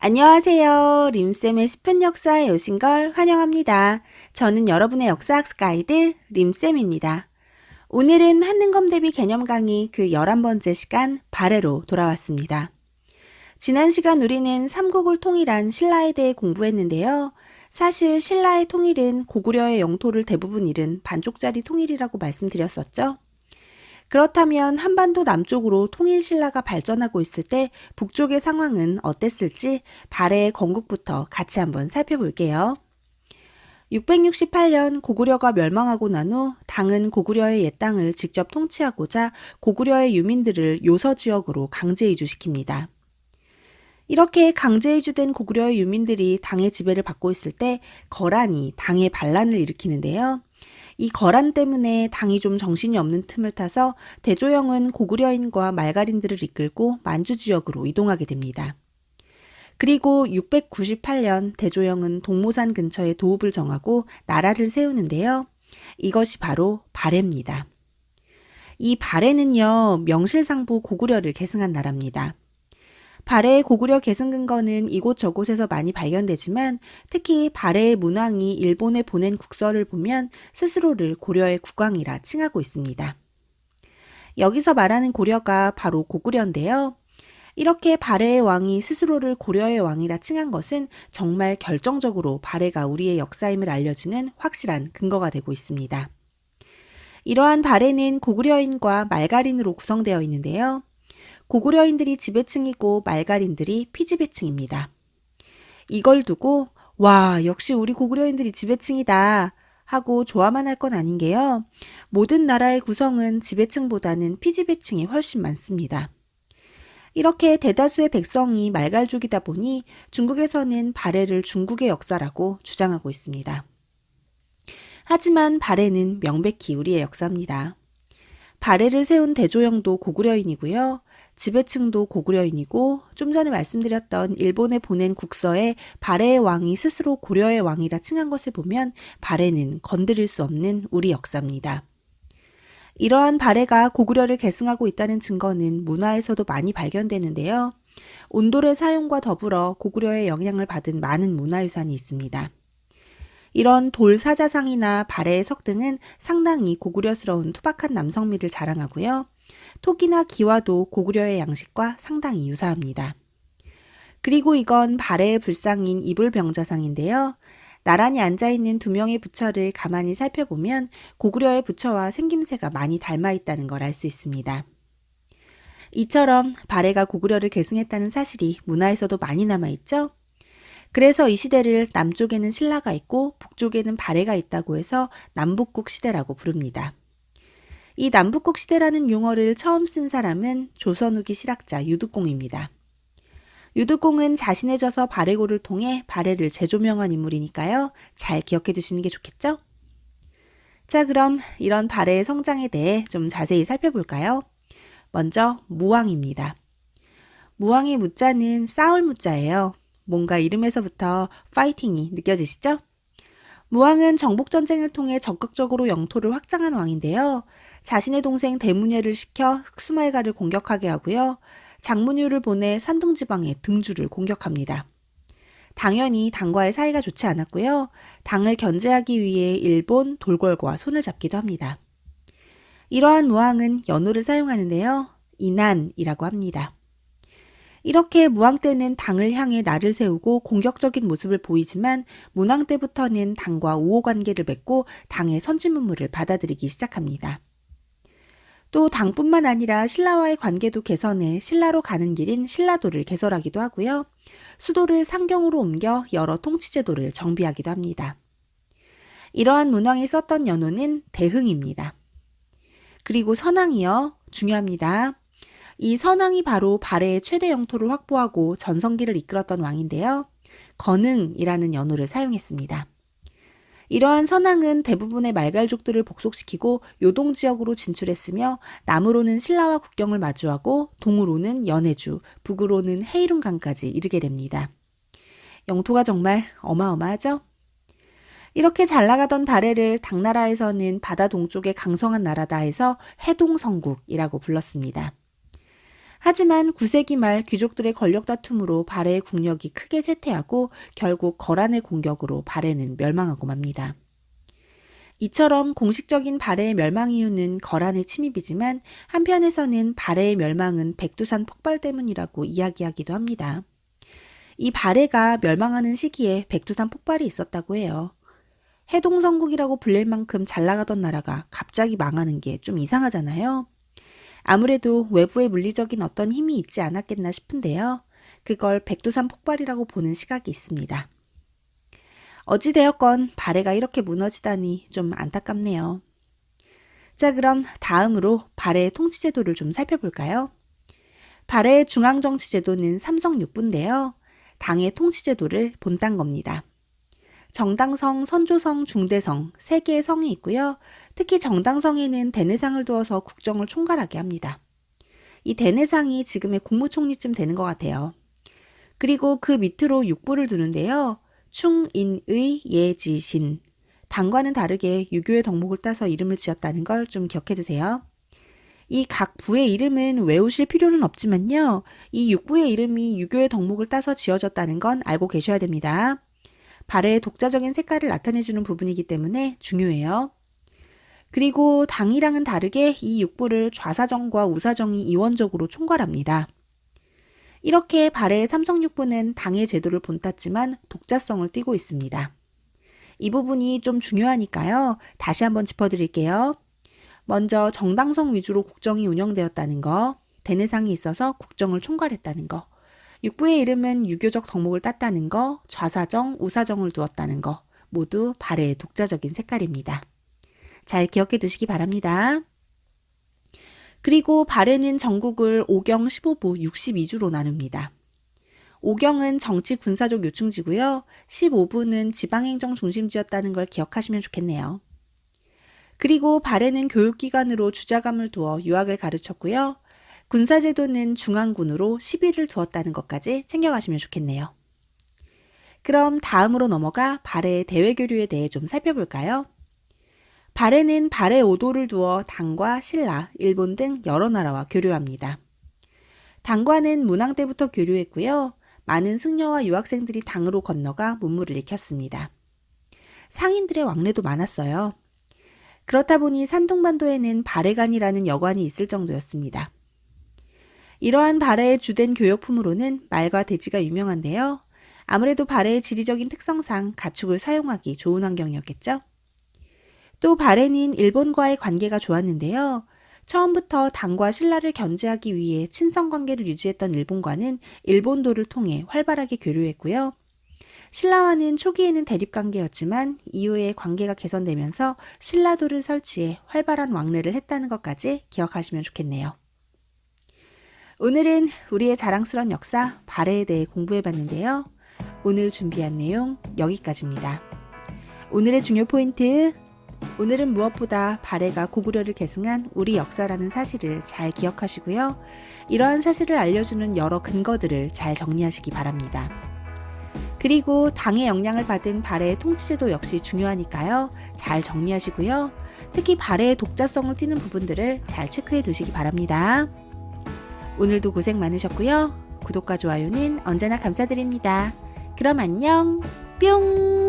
안녕하세요. 림쌤의 10분 역사에 오신 걸 환영합니다. 저는 여러분의 역사학습 가이드 림쌤입니다. 오늘은 한능검 대비 개념 강의 그 11번째 시간 발해로 돌아왔습니다. 지난 시간 우리는 삼국을 통일한 신라에 대해 공부했는데요. 사실 신라의 통일은 고구려의 영토를 대부분 잃은 반쪽짜리 통일이라고 말씀드렸었죠. 그렇다면 한반도 남쪽으로 통일신라가 발전하고 있을 때 북쪽의 상황은 어땠을지 발해의 건국부터 같이 한번 살펴볼게요. 668년 고구려가 멸망하고 난 후 당은 고구려의 옛 땅을 직접 통치하고자 고구려의 유민들을 요서지역으로 강제 이주시킵니다. 이렇게 강제 이주된 고구려의 유민들이 당의 지배를 받고 있을 때 거란이 당의 반란을 일으키는데요. 이 거란 때문에 당이 좀 정신이 없는 틈을 타서 대조영은 고구려인과 말갈인들을 이끌고 만주 지역으로 이동하게 됩니다. 그리고 698년 대조영은 동모산 근처에 도읍을 정하고 나라를 세우는데요. 이것이 바로 발해입니다. 이 발해는요, 명실상부 고구려를 계승한 나라입니다. 발해의 고구려 계승 근거는 이곳저곳에서 많이 발견되지만 특히 발해의 문왕이 일본에 보낸 국서를 보면 스스로를 고려의 국왕이라 칭하고 있습니다. 여기서 말하는 고려가 바로 고구려인데요. 이렇게 발해의 왕이 스스로를 고려의 왕이라 칭한 것은 정말 결정적으로 발해가 우리의 역사임을 알려주는 확실한 근거가 되고 있습니다. 이러한 발해는 고구려인과 말갈인으로 구성되어 있는데요. 고구려인들이 지배층이고 말갈인들이 피지배층입니다. 이걸 두고 와, 역시 우리 고구려인들이 지배층이다 하고 좋아만 할 건 아닌 게요. 모든 나라의 구성은 지배층보다는 피지배층이 훨씬 많습니다. 이렇게 대다수의 백성이 말갈족이다 보니 중국에서는 발해를 중국의 역사라고 주장하고 있습니다. 하지만 발해는 명백히 우리의 역사입니다. 발해를 세운 대조영도 고구려인이고요. 지배층도 고구려인이고 좀 전에 말씀드렸던 일본에 보낸 국서에 발해의 왕이 스스로 고려의 왕이라 칭한 것을 보면 발해는 건드릴 수 없는 우리 역사입니다. 이러한 발해가 고구려를 계승하고 있다는 증거는 문화에서도 많이 발견되는데요. 온돌의 사용과 더불어 고구려의 영향을 받은 많은 문화유산이 있습니다. 이런 돌사자상이나 발해의 석 등은 상당히 고구려스러운 투박한 남성미를 자랑하고요. 토기나 기와도 고구려의 양식과 상당히 유사합니다. 그리고 이건 발해의 불상인 이불병자상인데요. 나란히 앉아있는 두 명의 부처를 가만히 살펴보면 고구려의 부처와 생김새가 많이 닮아 있다는 걸 알 수 있습니다. 이처럼 발해가 고구려를 계승했다는 사실이 문화에서도 많이 남아있죠. 그래서 이 시대를 남쪽에는 신라가 있고 북쪽에는 발해가 있다고 해서 남북국 시대라고 부릅니다. 이 남북국 시대라는 용어를 처음 쓴 사람은 조선 후기 실학자 유득공입니다. 유득공은 자신의 저서 발해고를 통해 발해를 재조명한 인물이니까요. 잘 기억해 두시는 게 좋겠죠? 자, 그럼 이런 발해의 성장에 대해 좀 자세히 살펴볼까요? 먼저 무왕입니다. 무왕의 무자는 싸울 무자예요. 뭔가 이름에서부터 파이팅이 느껴지시죠? 무왕은 정복전쟁을 통해 적극적으로 영토를 확장한 왕인데요. 자신의 동생 대문예를 시켜 흑수말가를 공격하게 하고요. 장문유를 보내 산둥지방의 등주를 공격합니다. 당연히 당과의 사이가 좋지 않았고요. 당을 견제하기 위해 일본 돌궐과 손을 잡기도 합니다. 이러한 무왕은 연호를 사용하는데요. 이난이라고 합니다. 이렇게 무왕 때는 당을 향해 날을 세우고 공격적인 모습을 보이지만 문왕 때부터는 당과 우호 관계를 맺고 당의 선진문물을 받아들이기 시작합니다. 또 당뿐만 아니라 신라와의 관계도 개선해 신라로 가는 길인 신라도를 개설하기도 하고요. 수도를 상경으로 옮겨 여러 통치제도를 정비하기도 합니다. 이러한 문왕이 썼던 연호는 대흥입니다. 그리고 선왕이요. 중요합니다. 이 선왕이 바로 발해의 최대 영토를 확보하고 전성기를 이끌었던 왕인데요. 건흥이라는 연호를 사용했습니다. 이러한 선왕은 대부분의 말갈족들을 복속시키고 요동 지역으로 진출했으며 남으로는 신라와 국경을 마주하고 동으로는 연해주, 북으로는 해이룬강까지 이르게 됩니다. 영토가 정말 어마어마하죠? 이렇게 잘 나가던 발해를 당나라에서는 바다 동쪽의 강성한 나라다 해서 해동성국이라고 불렀습니다. 하지만 9세기 말 귀족들의 권력 다툼으로 발해의 국력이 크게 쇠퇴하고 결국 거란의 공격으로 발해는 멸망하고 맙니다. 이처럼 공식적인 발해의 멸망 이유는 거란의 침입이지만 한편에서는 발해의 멸망은 백두산 폭발 때문이라고 이야기하기도 합니다. 이 발해가 멸망하는 시기에 백두산 폭발이 있었다고 해요. 해동성국이라고 불릴 만큼 잘 나가던 나라가 갑자기 망하는 게 좀 이상하잖아요. 아무래도 외부의 물리적인 어떤 힘이 있지 않았겠나 싶은데요. 그걸 백두산 폭발이라고 보는 시각이 있습니다. 어찌되었건 발해가 이렇게 무너지다니 좀 안타깝네요. 자, 그럼 다음으로 발해의 통치제도를 좀 살펴볼까요? 발해의 중앙정치제도는 삼성육부인데요. 당의 통치제도를 본딴 겁니다. 정당성, 선조성, 중대성 3개의 성이 있고요. 특히 정당성에는 대내상을 두어서 국정을 총괄하게 합니다. 이 대내상이 지금의 국무총리쯤 되는 것 같아요. 그리고 그 밑으로 육부를 두는데요. 충, 인, 의, 예, 지, 신. 당과는 다르게 유교의 덕목을 따서 이름을 지었다는 걸 좀 기억해 두세요. 이 각 부의 이름은 외우실 필요는 없지만요. 이 육부의 이름이 유교의 덕목을 따서 지어졌다는 건 알고 계셔야 됩니다. 발해의 독자적인 색깔을 나타내주는 부분이기 때문에 중요해요. 그리고 당이랑은 다르게 이 육부를 좌사정과 우사정이 이원적으로 총괄합니다. 이렇게 발해의 삼성육부는 당의 제도를 본땄지만 독자성을 띠고 있습니다. 이 부분이 좀 중요하니까요. 다시 한번 짚어드릴게요. 먼저 정당성 위주로 국정이 운영되었다는 거, 대내상이 있어서 국정을 총괄했다는 거, 육부의 이름은 유교적 덕목을 땄다는 거, 좌사정, 우사정을 두었다는 거 모두 발해의 독자적인 색깔입니다. 잘 기억해 두시기 바랍니다. 그리고 발해는 전국을 5경 15부 62주로 나눕니다. 5경은 정치 군사적 요충지고요. 15부는 지방행정 중심지였다는 걸 기억하시면 좋겠네요. 그리고 발해는 교육기관으로 주자감을 두어 유학을 가르쳤고요. 군사제도는 중앙군으로 시비를 두었다는 것까지 챙겨가시면 좋겠네요. 그럼 다음으로 넘어가 발해의 대외교류에 대해 좀 살펴볼까요? 발해는 발해 오도를 두어 당과 신라, 일본 등 여러 나라와 교류합니다. 당과는 문왕 때부터 교류했고요. 많은 승려와 유학생들이 당으로 건너가 문물을 익혔습니다. 상인들의 왕래도 많았어요. 그렇다 보니 산둥반도에는 발해관이라는 여관이 있을 정도였습니다. 이러한 발해의 주된 교역품으로는 말과 돼지가 유명한데요. 아무래도 발해의 지리적인 특성상 가축을 사용하기 좋은 환경이었겠죠. 또 발해는 일본과의 관계가 좋았는데요. 처음부터 당과 신라를 견제하기 위해 친선 관계를 유지했던 일본과는 일본도를 통해 활발하게 교류했고요. 신라와는 초기에는 대립관계였지만 이후에 관계가 개선되면서 신라도를 설치해 활발한 왕래를 했다는 것까지 기억하시면 좋겠네요. 오늘은 우리의 자랑스러운 역사 발해에 대해 공부해봤는데요. 오늘 준비한 내용 여기까지입니다. 오늘의 중요 포인트, 오늘은 무엇보다 발해가 고구려를 계승한 우리 역사라는 사실을 잘 기억하시고요. 이러한 사실을 알려주는 여러 근거들을 잘 정리하시기 바랍니다. 그리고 당의 영향을 받은 발해의 통치제도 역시 중요하니까요. 잘 정리하시고요. 특히 발해의 독자성을 띠는 부분들을 잘 체크해 두시기 바랍니다. 오늘도 고생 많으셨고요. 구독과 좋아요는 언제나 감사드립니다. 그럼 안녕, 뿅!